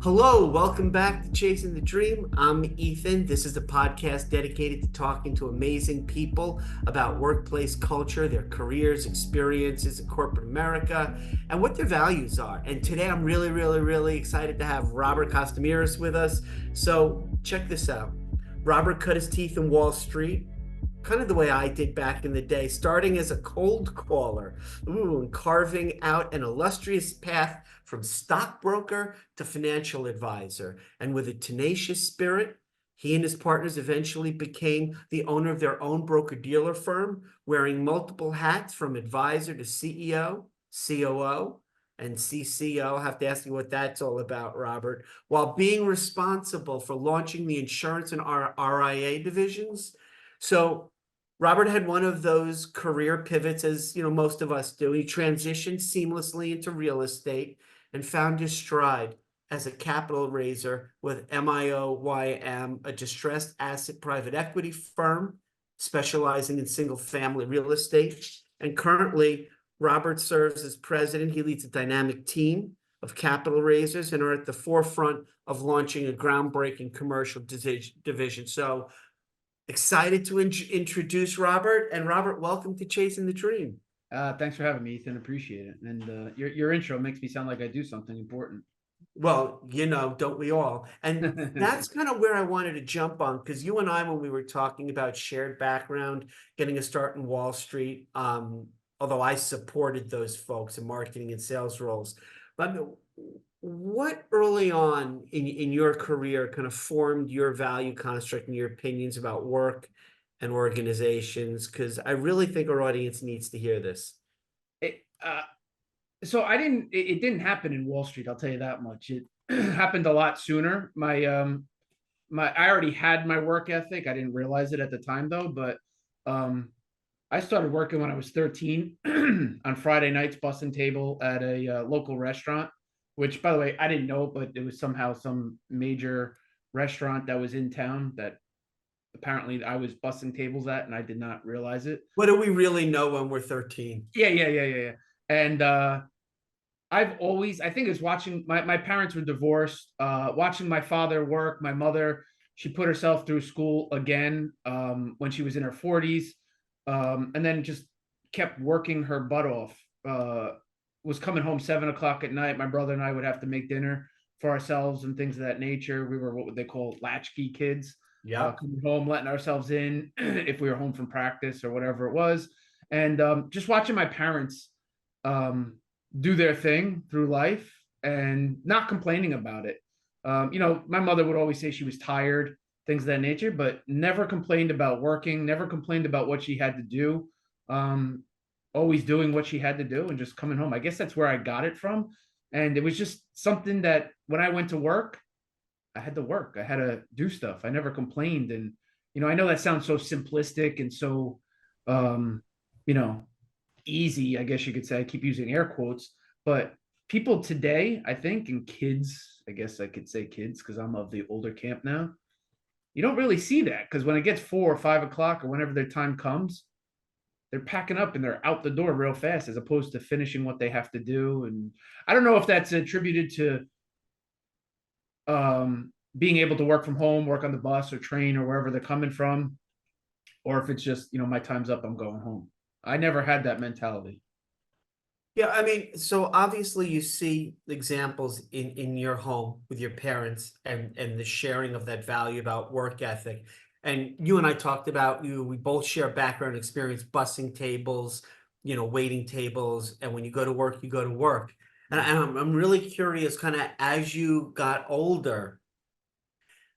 Hello, welcome back to Chasing the Dream. I'm Ethan. This is a podcast dedicated to talking to amazing people about workplace culture, their careers, experiences in corporate America, and what their values are. And today I'm really excited to have Robert Costomiris with us. So check this out. Robert cut his teeth in Wall Street, kind of the way I did back in the day, starting as a cold caller, and carving out an illustrious path from stockbroker to financial advisor. And with a tenacious spirit, he and his partners eventually became the owner of their own broker-dealer firm, wearing multiple hats from advisor to CEO, COO, and CCO. I'll have to ask you what that's all about, Robert, while being responsible for launching the insurance and RIA divisions. So Robert had one of those career pivots, as you know, most of us do. He transitioned seamlessly into real estate and found his stride as a capital raiser with MIOYM, a distressed asset private equity firm specializing in single family real estate. And currently, Robert serves as president. He leads a dynamic team of capital raisers and are at the forefront of launching a groundbreaking commercial division. So excited to introduce Robert. And Robert, welcome to Chasing the Dream. Thanks for having me, Ethan. Appreciate it. And your intro makes me sound like I do something important. Well, you know, don't we all? And that's kind of where I wanted to jump on, because you and I, when we were talking about shared background, getting a start in Wall Street, although I supported those folks in marketing and sales roles, but what early on in your career kind of formed your value construct and your opinions about work and organizations? Because I really think our audience needs to hear this. It, so it didn't happen in Wall Street. I'll tell you that much. It happened a lot sooner. I already had my work ethic. I didn't realize it at the time though, but I started working when I was 13 on Friday nights, bussing table at a local restaurant, which by the way, I didn't know, but it was somehow some major restaurant that was in town that apparently I was bussing tables at, and I did not realize it. What do we really know when we're 13? Yeah. And I think it's watching my parents were divorced, watching my father work. My mother, she put herself through school again when she was in her 40s, and then just kept working her butt off. Was coming home 7 o'clock at night. My brother and I would have to make dinner for ourselves and things of that nature. We were what they call latchkey kids, Yeah. coming home, letting ourselves in if we were home from practice or whatever it was, and just watching my parents do their thing through life and not complaining about it. My mother would always say she was tired, things of that nature, but never complained about working, never complained about what she had to do. Always doing what she had to do and just coming home. I guess that's where I got it from. And it was just something that when I went to work, I had to work. I had to do stuff. I never complained. And, I know that sounds so simplistic and so, um, you know, easy, I guess you could say. I keep using air quotes, but people today, I think, and kids, I guess I could say kids because I'm of the older camp now. You don't really see that because when it gets 4 or 5 o'clock or whenever their time comes, they're packing up and they're out the door real fast as opposed to finishing what they have to do. And I don't know if that's attributed to being able to work from home, work on the bus or train or wherever they're coming from, or if it's just, my time's up, I'm going home. I never had that mentality. Yeah, I mean, so obviously you see examples in your home with your parents and the sharing of that value about work ethic. And you and I talked about we both share background experience, bussing tables, waiting tables, and when you go to work, you go to work. And I'm really curious, kind of as you got older,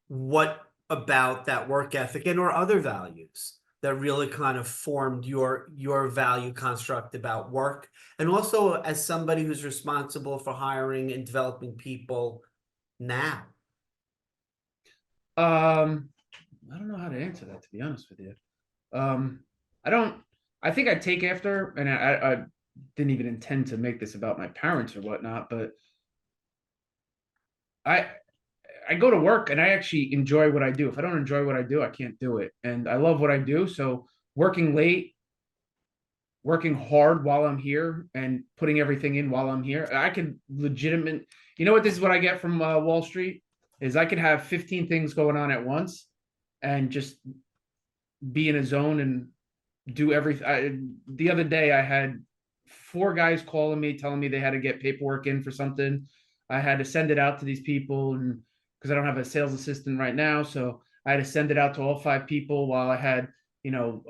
what about that work ethic and or other values that really kind of formed your value construct about work, and also as somebody who's responsible for hiring and developing people now? I don't know how to answer that, to be honest with you. Um, I don't. I think I take after, and I didn't even intend to make this about my parents or whatnot, but I I go to work and I actually enjoy what I do. If I don't enjoy what I do, I can't do it. And I love what I do. So working late, working hard while I'm here and putting everything in while I'm here. I could legitimate, you know what, this is what I get from Wall Street is I could have 15 things going on at once and just be in a zone and do everything. The other day I had four guys calling me, telling me they had to get paperwork in for something. I had to send it out to these people, and because I don't have a sales assistant right now, so I had to send it out to all five people while I had, you know,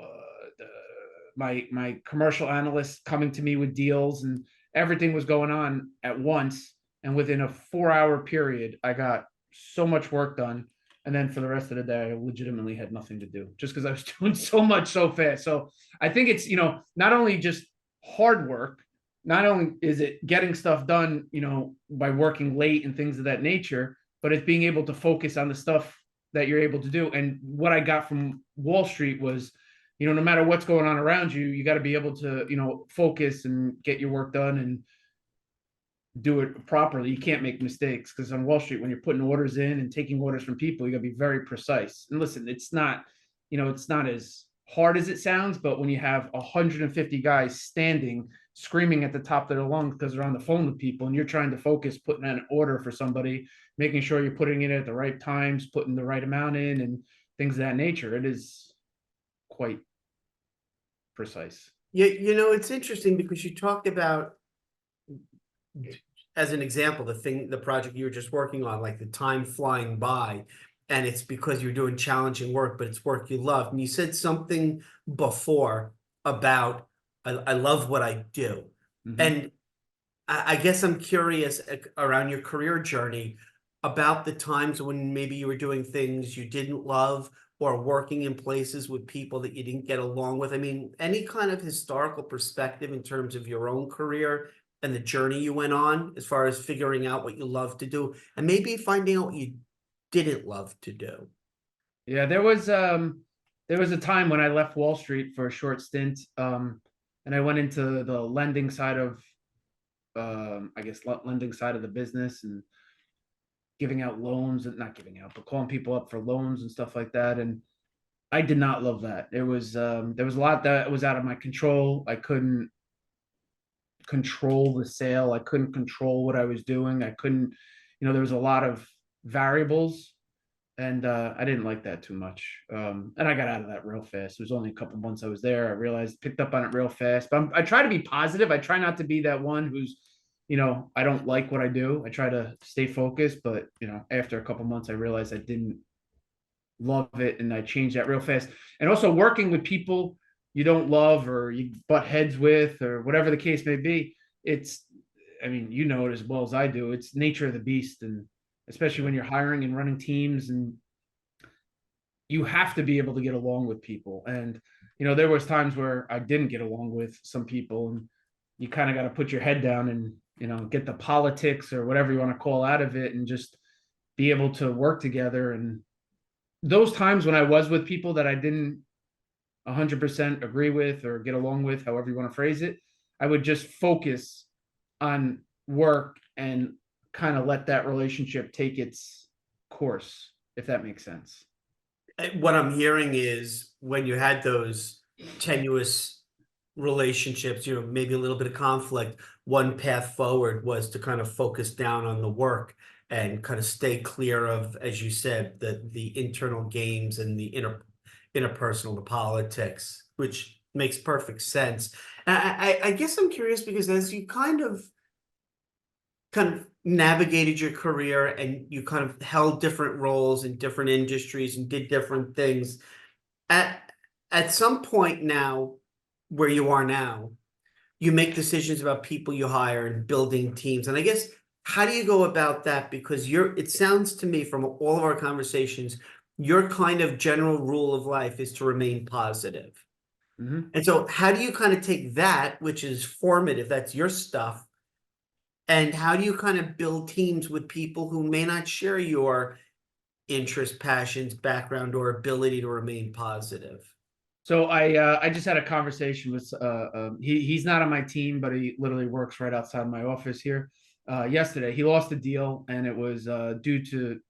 my commercial analysts coming to me with deals, and everything was going on at once. And within a 4 hour period, I got so much work done. And then for the rest of the day, I legitimately had nothing to do just because I was doing so much so fast. So I think it's, not only just hard work, not only is it getting stuff done, by working late and things of that nature, but it's being able to focus on the stuff that you're able to do. And what I got from Wall Street was, no matter what's going on around you, you got to be able to, focus and get your work done and do it properly. You can't make mistakes, because on Wall Street, when you're putting orders in and taking orders from people, you got to be very precise. And listen, it's not as hard as it sounds, but when you have 150 guys standing screaming at the top of their lungs because they're on the phone with people, and you're trying to focus putting an order for somebody, making sure you're putting it at the right times, putting the right amount in, and things of that nature, it is quite precise. Yeah, it's interesting because you talked about, as an example, the project you were just working on, like the time flying by, and it's because you're doing challenging work, but it's work you love. And you said something before about, I love what I do. Mm-hmm. And I guess I'm curious around your career journey about the times when maybe you were doing things you didn't love, or working in places with people that you didn't get along with. I mean, any kind of historical perspective in terms of your own career and the journey you went on, as far as figuring out what you love to do and maybe finding out what you didn't love to do. Yeah, there was a time when I left Wall Street for a short stint, and I went into the lending side of, lending side of the business, and giving out loans, and not giving out, but calling people up for loans and stuff like that. And I did not love that. There was a lot that was out of my control. I couldn't control the sale. I couldn't control what I was doing. I couldn't, there was a lot of variables, and I didn't like that too much. And I got out of that real fast. It was only a couple months I was there. I realized, picked up on it real fast. But I try to be positive. I try not to be that one who's, I don't like what I do. I try to stay focused, but after a couple months, I realized I didn't love it, and I changed that real fast. And also working with people you don't love, or you butt heads with, or whatever the case may be, it as well as I do. It's nature of the beast, and especially when you're hiring and running teams, and you have to be able to get along with people. And there was times where I didn't get along with some people, and you kind of got to put your head down and get the politics or whatever you want to call out of it, and just be able to work together. And those times when I was with people that I didn't 100% agree with or get along with, however you want to phrase it, I would just focus on work and kind of let that relationship take its course, if that makes sense. What I'm hearing is, when you had those tenuous relationships, maybe a little bit of conflict, one path forward was to kind of focus down on the work and kind of stay clear of, as you said, the internal games and the interpersonal, the politics, which makes perfect sense. And I guess I'm curious, because as you kind of navigated your career, and you kind of held different roles in different industries and did different things, at some point now, where you are now, you make decisions about people you hire and building teams. And I guess, how do you go about that? Because it sounds to me from all of our conversations, your kind of general rule of life is to remain positive. Mm-hmm. And so how do you kind of take that, which is formative, that's your stuff, and how do you kind of build teams with people who may not share your interests, passions, background, or ability to remain positive? So I just had a conversation with he's not on my team, but he literally works right outside my office here. Yesterday, he lost a deal, and it was due to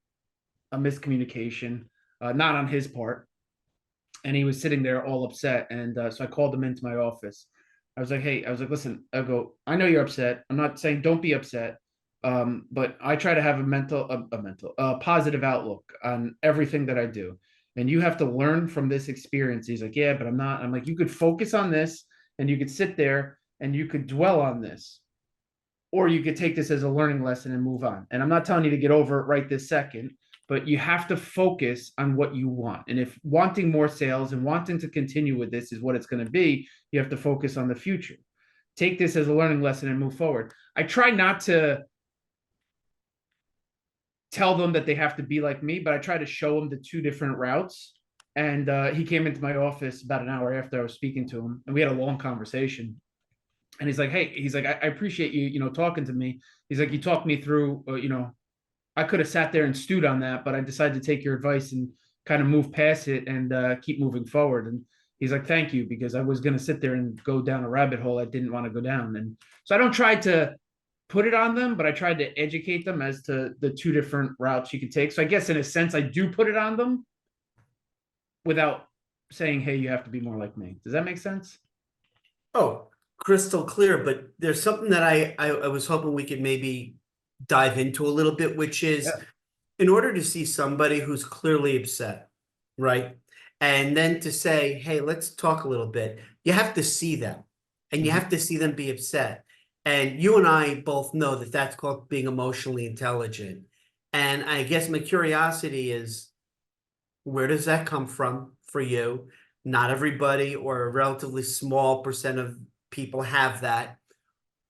a miscommunication, not on his part. And he was sitting there all upset. And so I called him into my office, I was like, hey, I was like, listen, I go, I know you're upset. I'm not saying don't be upset. But I try to have a positive outlook on everything that I do. And you have to learn from this experience. He's like, yeah, but I'm not. I'm like, you could focus on this and you could sit there and you could dwell on this, or you could take this as a learning lesson and move on. And I'm not telling you to get over it right this second, but you have to focus on what you want. And if wanting more sales and wanting to continue with this is what it's going to be, you have to focus on the future. Take this as a learning lesson and move forward. I try not to tell them that they have to be like me, but I try to show them the two different routes. And he came into my office about an hour after I was speaking to him, and we had a long conversation. And he's like, hey, he's like, I appreciate you, talking to me. He's like, you talked me through, I could have sat there and stewed on that, but I decided to take your advice and kind of move past it and keep moving forward. And he's like, thank you, because I was going to sit there and go down a rabbit hole I didn't want to go down. And so I don't try to put it on them, but I tried to educate them as to the two different routes you could take. So I guess in a sense, I do put it on them without saying, hey, you have to be more like me. Does that make sense? Oh, crystal clear. But there's something that I was hoping we could maybe dive into a little bit, which is Yeah. in order to see somebody who's clearly upset, right? And then to say, hey, let's talk a little bit, you have to see them and you Mhm. have to see them be upset. And you and I both know that that's called being emotionally intelligent. And I guess my curiosity is, where does that come from for you? Not everybody, or a relatively small percent of people have that.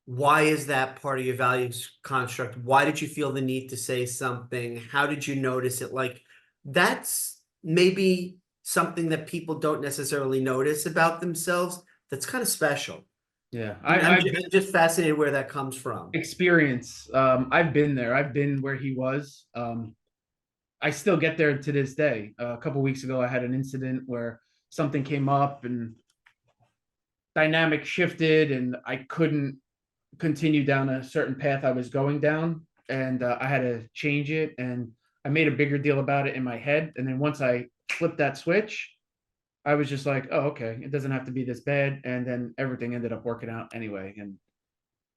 Why is that part of your values construct? Why did you feel the need to say something? How did you notice it? Like, that's maybe something that people don't necessarily notice about themselves. That's kind of special. Yeah. And I'm I've just, I'm just fascinated where that comes from. experience. I've been there. I've been where he was. I still get there to this day. A couple weeks ago, I had an incident where something came up and dynamic shifted, and I couldn't continue down a certain path I was going down, and I had to change it. And I made a bigger deal about it in my head. And then once I flipped that switch, I was just like, oh, okay, it doesn't have to be this bad. And then everything ended up working out anyway. And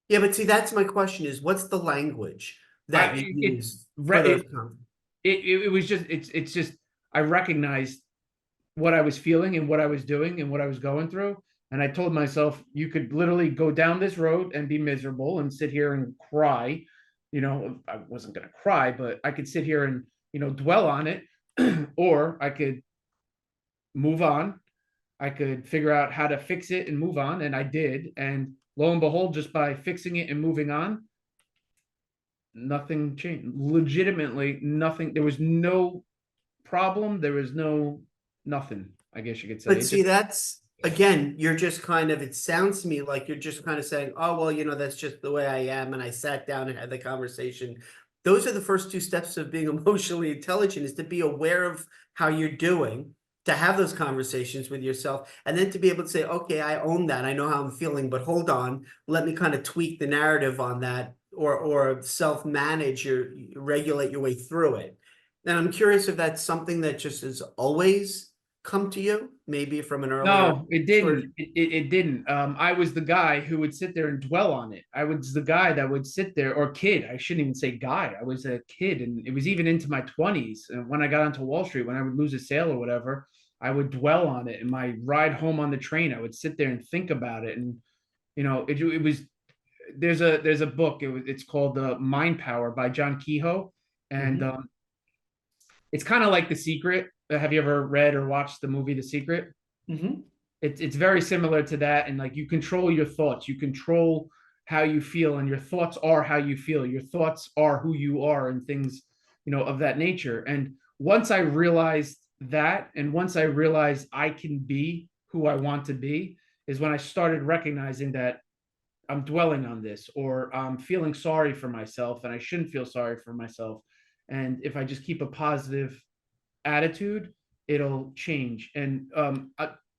Yeah, but see, that's my question is, what's the language I that you it use for those it comments? it was just it's just I recognized what I was feeling and what I was doing and what I was going through. And I told myself, you could literally go down this road and be miserable and sit here and cry. I wasn't going to cry, but I could sit here and, dwell on it, or I could move on. I could figure out how to fix it and move on. And I did. And lo and behold, just by fixing it and moving on, nothing changed. Legitimately, nothing. There was no problem. There was no nothing, I guess you could say. But It see, just, that's again, you're just kind of, it sounds to me like you're just kind of saying, oh, well, that's just the way I am. And I sat down and had the conversation. Those are the first two steps of being emotionally intelligent, is to be aware of how you're doing, to have those conversations with yourself, and then to be able to say, okay, I own that. I know how I'm feeling, but hold on, let me kind of tweak the narrative on that, or self-manage your regulate your way through it. And I'm curious if that's something that just is always come to you, maybe from an earlier no, it age, or didn't. It didn't. I was the guy who would sit there and dwell on it. I was the guy that would sit there, or kid. I shouldn't even say guy. I was a kid, and it was even into my 20s. And when I got onto Wall Street, when I would lose a sale or whatever, I would dwell on it. And my ride home on the train, I would sit there and think about it. And it was there's a book. It's called Mind Power by John Kehoe, and Mhm. it's kind of like The Secret. Have you ever read or watched the movie The Secret? Mhm. It's very similar to that, and like you control your thoughts, you control how you feel, and your thoughts are how you feel. Your thoughts are who you are, and things of that nature. And once I realized that, and once I realized I can be who I want to be, is when I started recognizing that I'm dwelling on this, or I'm feeling sorry for myself, and I shouldn't feel sorry for myself. And if I just keep a positive attitude, it'll change. And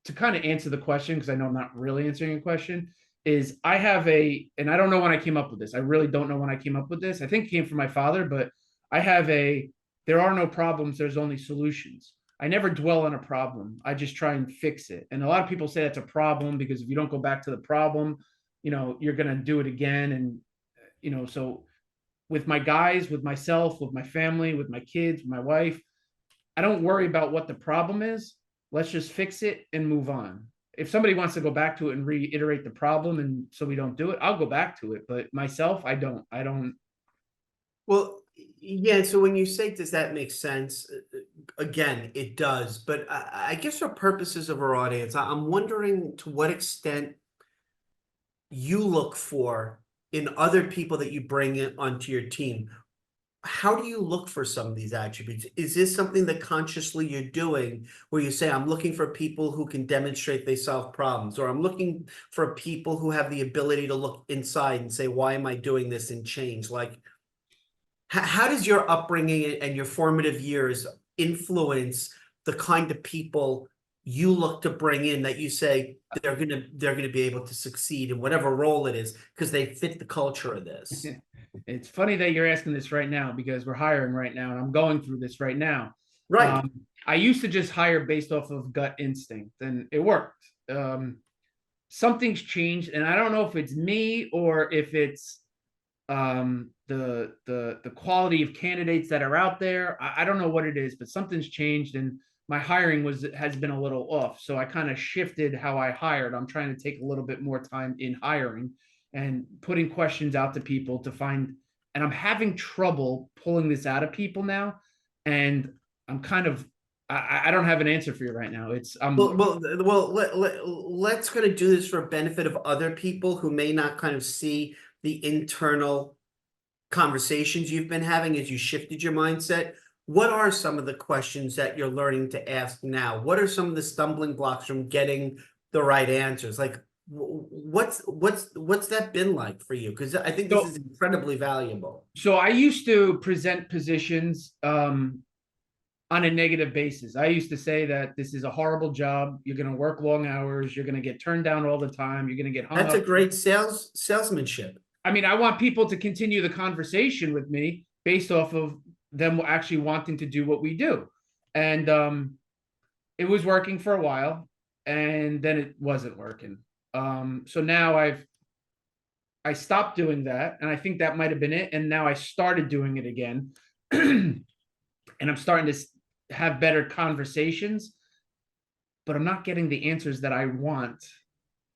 to kind of answer the question, because I know I'm not really answering a question, is I have and I don't know when I came up with this. I really don't know when I came up with this. I think it came from my father, but I have there are no problems, there's only solutions. I never dwell on a problem. I just try and fix it. And a lot of people say that's a problem because if you don't go back to the problem, you're going to do it again. And, so with my guys, with myself, with my family, with my kids, with my wife, I don't worry about what the problem is. Let's just fix it and move on. If somebody wants to go back to it and reiterate the problem and so we don't do it, I'll go back to it. But myself, I don't. Well, yeah. So when you say, does that make sense? Again, it does. But I guess for purposes of our audience, I'm wondering to what extent you look for in other people that you bring in onto your team. How do you look for some of these attributes? Is this something that consciously you're doing where you say, I'm looking for people who can demonstrate they solve problems, or I'm looking for people who have the ability to look inside and say, why am I doing this, and change? Like, how does your upbringing and your formative years influence the kind of people you look to bring in that you say they're gonna be able to succeed in whatever role it is because they fit the culture of this? It's funny that you're asking this right now because we're hiring right now and I'm going through this right now. Right. I used to just hire based off of gut instinct and it worked. Something's changed, and I don't know if it's me or if it's the quality of candidates that are out there. I don't know what it is, but something's changed, and my hiring has been a little off. So I kind of shifted how I hired. I'm trying to take a little bit more time in hiring and putting questions out to people to find. And I'm having trouble pulling this out of people now, and I'm kind of I don't have an answer for you right now. It's let's kind of do this for benefit of other people who may not kind of see the internal conversations you've been having as you shifted your mindset. What are some of the questions that you're learning to ask now? What are some of the stumbling blocks from getting the right answers? Like, what's that been like for you? Because I think this is incredibly valuable. So I used to present positions on a negative basis. I used to say that this is a horrible job. You're going to work long hours. You're going to get turned down all the time. You're going to get hung up. That's a great salesmanship. I mean, I want people to continue the conversation with me based off of them actually wanting to do what we do. And it was working for a while, and then it wasn't working. So now I stopped doing that, and I think that might have been it. And now I started doing it again. And I'm starting to have better conversations, but I'm not getting the answers that I want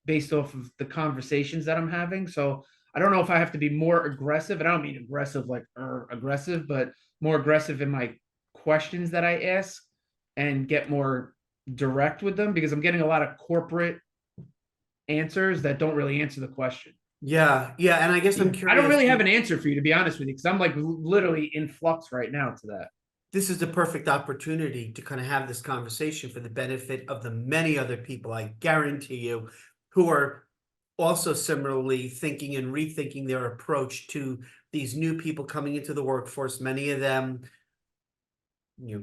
based off of the conversations that I'm having. So I don't know if I have to be more aggressive, and I don't mean aggressive like aggressive, but more aggressive in my questions that I ask and get more direct with them, because I'm getting a lot of corporate answers that don't really answer the question. Yeah. And I guess I'm curious. I don't really have an answer for you, to be honest with you, because I'm like literally in flux right now to that. This is the perfect opportunity to kind of have this conversation for the benefit of the many other people, I guarantee you, who are also similarly thinking and rethinking their approach to these new people coming into the workforce. Many of them,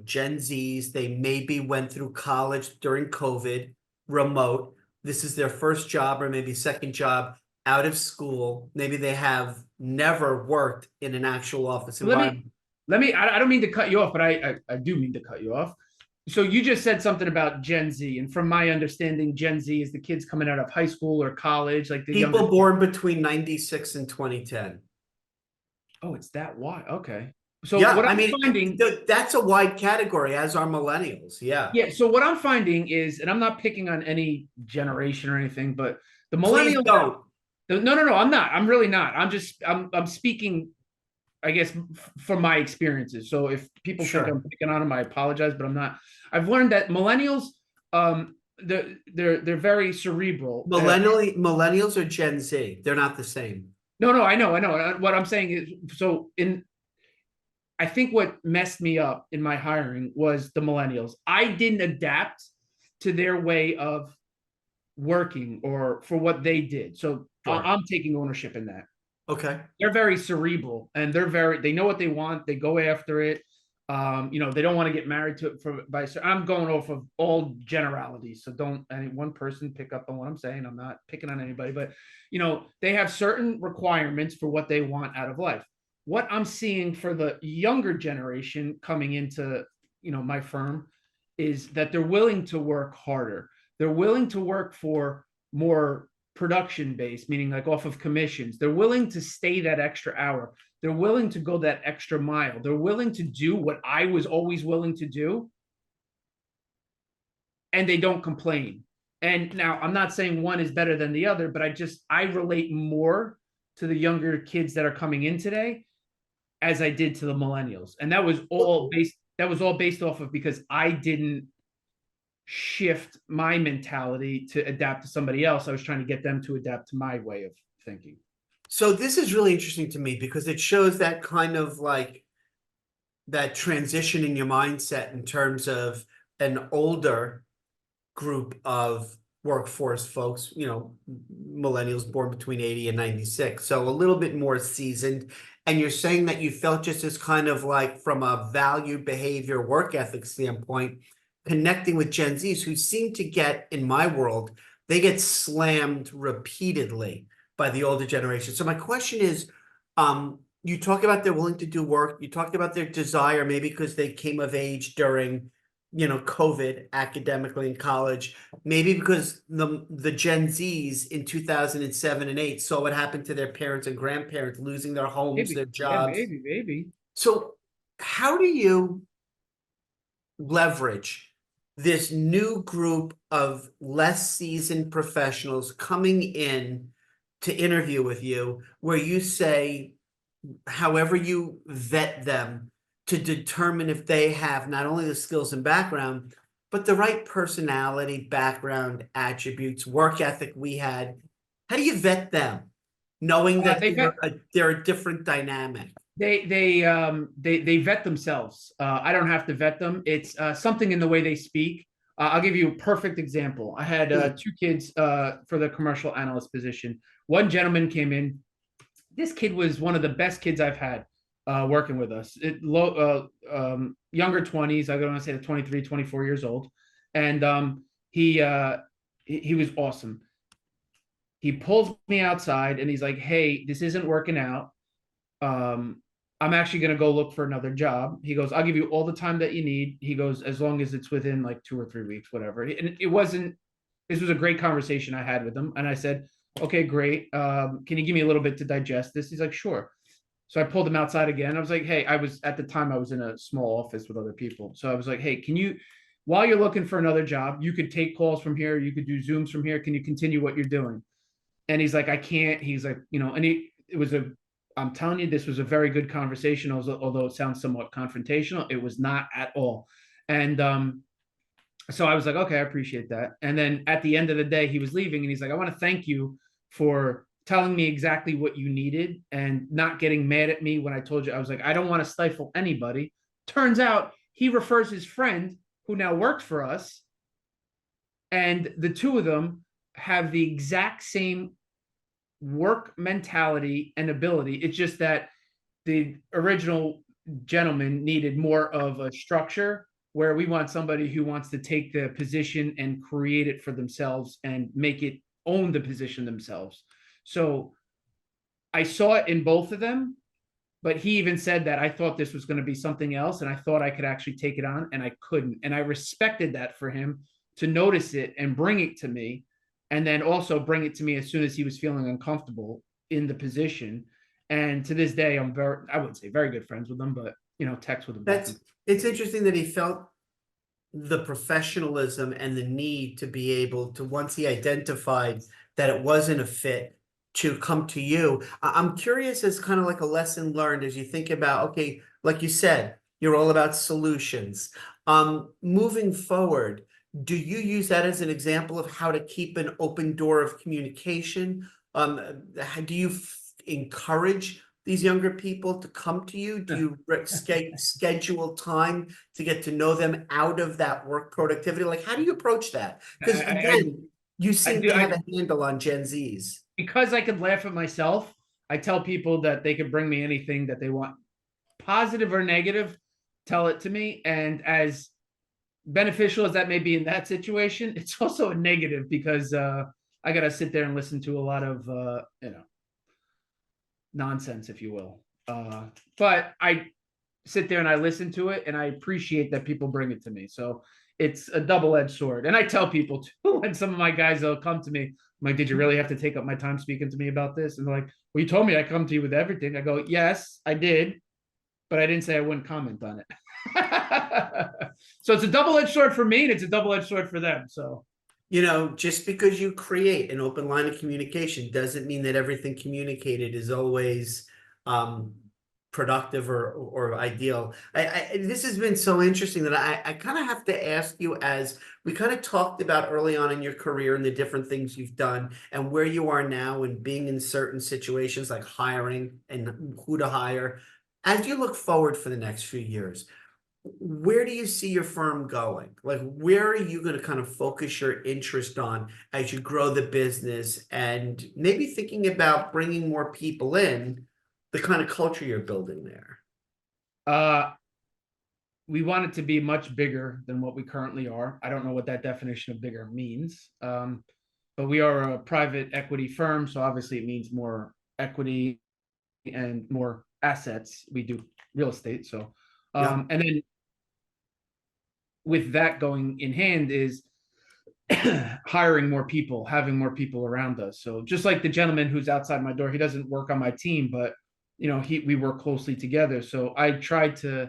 Gen Zs, they maybe went through college during COVID, remote. This is their first job or maybe second job out of school. Maybe they have never worked in an actual office environment. I don't mean to cut you off, but I do mean to cut you off. So you just said something about Gen Z, and from my understanding, Gen Z is the kids coming out of high school or college, like the people born between 96 and 2010. Oh, it's that wide. Okay. So yeah, what I'm finding, that's a wide category, as are millennials. Yeah. So what I'm finding is, and I'm not picking on any generation or anything, but the millennials. Please don't. No, I'm not. I'm really not. I'm speaking, I guess, from my experiences. So if people think I'm picking on them, I apologize, but I'm not. I've learned that millennials, they're very cerebral. Millennials are Gen Z. They're not the same. No, I know. What I'm saying is, I think what messed me up in my hiring was the millennials. I didn't adapt to their way of working or for what they did. So I'm taking ownership in that. Okay. They're very cerebral, and they know what they want. They go after it. They don't want to get married to it I'm going off of all generalities. So don't any one person pick up on what I'm saying. I'm not picking on anybody, but they have certain requirements for what they want out of life. What I'm seeing for the younger generation coming into, my firm is that they're willing to work harder. They're willing to work for more production based, meaning like off of commissions. They're willing to stay that extra hour. They're willing to go that extra mile. They're willing to do what I was always willing to do, and they don't complain. And now I'm not saying one is better than the other, but I relate more to the younger kids that are coming in today as I did to the millennials. And that was all based off of because I didn't shift my mentality to adapt to somebody else. I was trying to get them to adapt to my way of thinking. So this is really interesting to me because it shows that kind of like that transition in your mindset in terms of an older group of workforce folks, millennials born between 80 and 96. So a little bit more seasoned. And you're saying that you felt just as kind of like from a value, behavior, work ethic standpoint, connecting with Gen Zs who seem to get, in my world, they get slammed repeatedly by the older generation. So my question is, you talk about they're willing to do work. You talked about their desire, maybe because they came of age during, COVID academically in college, maybe because the Gen Zs in 2007 and 8 saw what happened to their parents and grandparents losing their homes, Maybe, their yeah, jobs. maybe. So how do you leverage this new group of less seasoned professionals coming in to interview with you, where you say, however you vet them to determine if they have not only the skills and background, but the right personality, background, attributes, work ethic we had? How do you vet them, knowing that they're a different dynamic? They vet themselves. I don't have to vet them. It's something in the way they speak. I'll give you a perfect example. I had two kids for the commercial analyst position. One gentleman came in. This kid was one of the best kids I've had working with us. Younger 20s. I don't want to say 23, 24 years old. And he was awesome. He pulls me outside and he's like, "Hey, this isn't working out. I'm actually going to go look for another job." He goes, "I'll give you all the time that you need." He goes, "As long as it's within like 2 or 3 weeks, whatever." And this was a great conversation I had with him. And I said, "Okay, great. Can you give me a little bit to digest this?" He's like, "Sure." So I pulled him outside again. I was like, "Hey," at the time I was in a small office with other people. So I was like, "Hey, while you're looking for another job, you could take calls from here. You could do Zooms from here. Can you continue what you're doing?" And he's like, "I can't." He's like, I'm telling you, this was a very good conversation, although it sounds somewhat confrontational. It was not at all. And so I was like, "Okay, I appreciate that." And then at the end of the day, he was leaving and he's like, "I want to thank you for telling me exactly what you needed and not getting mad at me when I told you." I was like, "I don't want to stifle anybody." Turns out he refers his friend who now works for us. And the two of them have the exact same work mentality and ability. It's just that the original gentleman needed more of a structure, where we want somebody who wants to take the position and create it for themselves and make it own the position themselves. So I saw it in both of them, but he even said that I thought this was going to be something else and I thought I could actually take it on, and I couldn't. And I respected that for him to notice it and bring it to me, and then also bring it to me as soon as he was feeling uncomfortable in the position. And to this day, I wouldn't say very good friends with him, but text with him. It's interesting that he felt the professionalism and the need to be able to, once he identified that it wasn't a fit, to come to you. I'm curious, as kind of like a lesson learned, as you think about, okay, like you said, you're all about solutions. Moving forward, do you use that as an example of how to keep an open door of communication? Do you encourage these younger people to come to you? Do you schedule time to get to know them out of that work productivity? Like, how do you approach that? Because again, you seem to have a handle on Gen Zs. Because I could laugh at myself, I tell people that they could bring me anything that they want, positive or negative, tell it to me. And as beneficial as that may be in that situation, it's also a negative because I got to sit there and listen to a lot of, nonsense, if you will. But I sit there and I listen to it and I appreciate that people bring it to me. So it's a double-edged sword. And I tell people too, and some of my guys, they'll come to me, I'm like, did you really have to take up my time speaking to me about this? And they're like, well, you told me I come to you with everything. I go, yes, I did, but I didn't say I wouldn't comment on it. So it's a double-edged sword for me, and it's a double-edged sword for them. So, just because you create an open line of communication doesn't mean that everything communicated is always productive or ideal. This has been so interesting that I kind of have to ask you, as we kind of talked about early on in your career and the different things you've done and where you are now and being in certain situations like hiring and who to hire. As you look forward for the next few years, where do you see your firm going? Like, where are you going to kind of focus your interest on as you grow the business and maybe thinking about bringing more people in, the kind of culture you're building there? We want it to be much bigger than what we currently are. I don't know what that definition of bigger means. But we are a private equity firm, so obviously it means more equity and more assets. We do real estate. So, and then with that going in hand is hiring more people, having more people around us. So just like the gentleman who's outside my door, he doesn't work on my team, but we work closely together. So I tried to,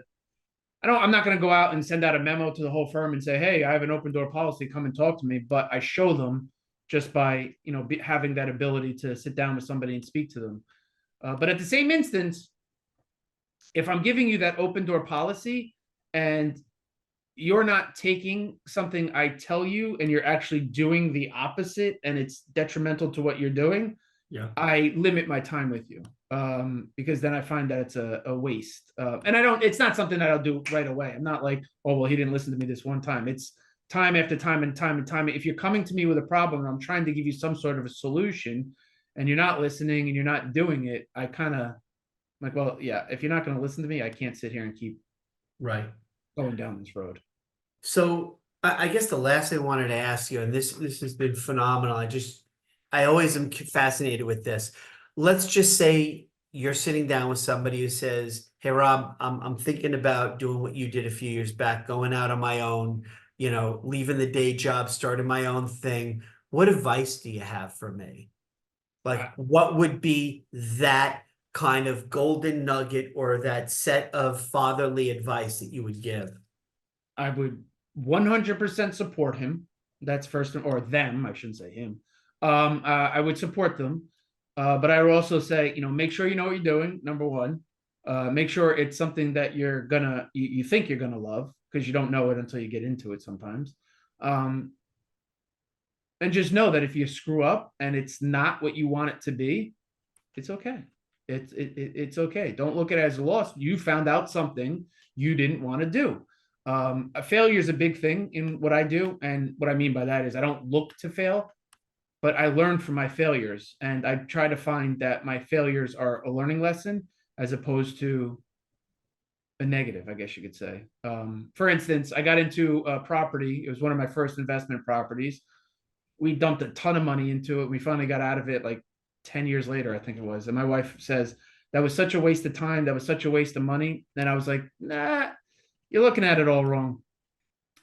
I'm not going to go out and send out a memo to the whole firm and say, hey, I have an open door policy, come and talk to me. But I show them just by, having that ability to sit down with somebody and speak to them. But at the same instance, if I'm giving you that open door policy and you're not taking something I tell you and you're actually doing the opposite and it's detrimental to what you're doing, I limit my time with you, because then I find that it's a waste. And it's not something that I'll do right away. I'm not like, oh, well, he didn't listen to me this one time. It's time after time and time and time. If you're coming to me with a problem and I'm trying to give you some sort of a solution and you're not listening and you're not doing it, I kind of like, well, yeah, if you're not going to listen to me, I can't sit here and keep going down this road. So I guess the last thing I wanted to ask you, and this has been phenomenal. I always am fascinated with this. Let's just say you're sitting down with somebody who says, hey, Rob, I'm thinking about doing what you did a few years back, going out on my own, leaving the day job, starting my own thing. What advice do you have for me? Like, what would be that kind of golden nugget or that set of fatherly advice that you would give? I would 100% support him. That's first, or them. I shouldn't say him. I would support them, but I would also say, make sure you know what you're doing. Number one, make sure it's something that you think you're gonna love, because you don't know it until you get into it sometimes. And just know that if you screw up and it's not what you want it to be, it's okay. It's okay. Don't look at it as a loss. You found out something you didn't want to do. A failure is a big thing in what I do. And what I mean by that is I don't look to fail, but I learn from my failures. And I try to find that my failures are a learning lesson as opposed to a negative, I guess you could say. For instance, I got into a property. It was one of my first investment properties. We dumped a ton of money into it. We finally got out of it like 10 years later, I think it was. And my wife says, that was such a waste of time. That was such a waste of money. And I was like, nah, you're looking at it all wrong.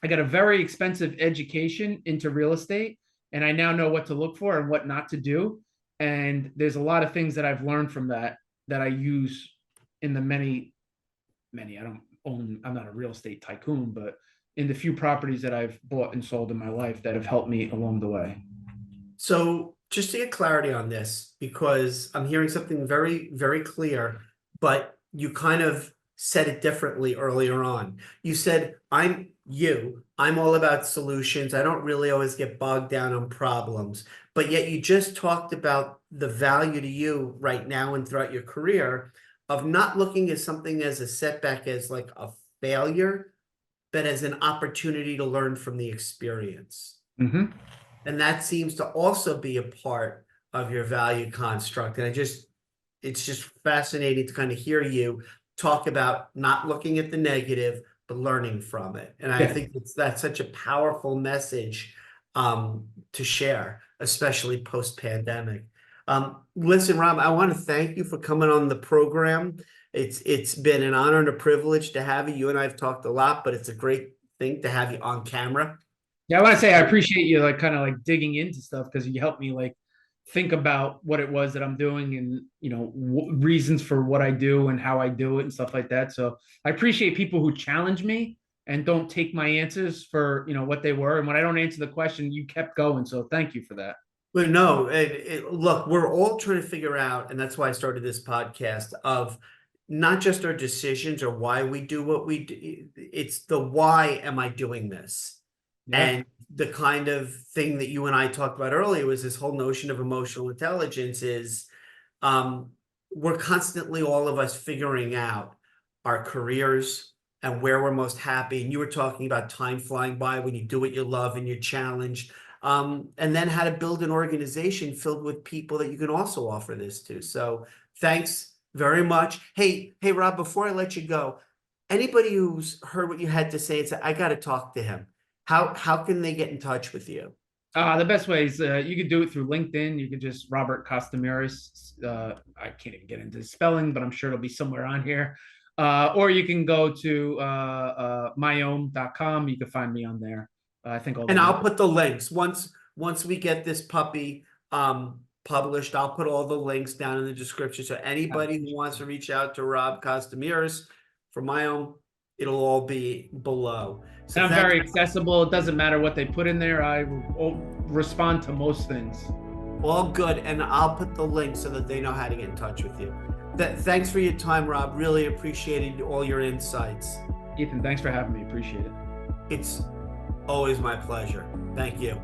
I got a very expensive education into real estate, and I now know what to look for and what not to do. And there's a lot of things that I've learned from that I use in the many, I'm not a real estate tycoon, but in the few properties that I've bought and sold in my life that have helped me along the way. So just to get clarity on this, because I'm hearing something very, very clear, but you kind of said it differently earlier on. You said, I'm all about solutions. I don't really always get bogged down on problems, but yet you just talked about the value to you right now and throughout your career of not looking at something as a setback, as like a failure, but as an opportunity to learn from the experience. Mm-hmm. And that seems to also be a part of your value construct. And it's just fascinating to kind of hear you talk about not looking at the negative, but learning from it. And I think that's such a powerful message to share, especially post-pandemic. Listen, Rob, I want to thank you for coming on the program. It's been an honor and a privilege to have you. You and I have talked a lot, but it's a great thing to have you on camera. Yeah, I want to say I appreciate you like kind of like digging into stuff because you helped me like think about what it was that I'm doing and reasons for what I do and how I do it and stuff like that. So I appreciate people who challenge me and don't take my answers for what they were. And when I don't answer the question, you kept going. So thank you for that. But no, look, we're all trying to figure out, and that's why I started this podcast, of not just our decisions or why we do what we do. It's the why am I doing this? Yeah. And the kind of thing that you and I talked about earlier was this whole notion of emotional intelligence is we're constantly, all of us, figuring out our careers and where we're most happy. And you were talking about time flying by when you do what you love and you're challenged. And then how to build an organization filled with people that you can also offer this to. So thanks very much. Hey, Rob, before I let you go, anybody who's heard what you had to say and said, I got to talk to him, how can they get in touch with you? The best way is you could do it through LinkedIn. You could just Robert Costomiris. I can't even get into spelling, but I'm sure it'll be somewhere on here. Or you can go to myohm.com. You can find me on there. I think and I'll put the links once we get this puppy published. I'll put all the links down in the description. So anybody who wants to reach out to Rob Costomiris for Myohm, it'll all be below. So I'm very accessible. It doesn't matter what they put in there. I will respond to most things. All good. And I'll put the link so that they know how to get in touch with you. Thanks for your time, Rob. Really appreciated all your insights. Ethan, thanks for having me. Appreciate it. It's always my pleasure. Thank you.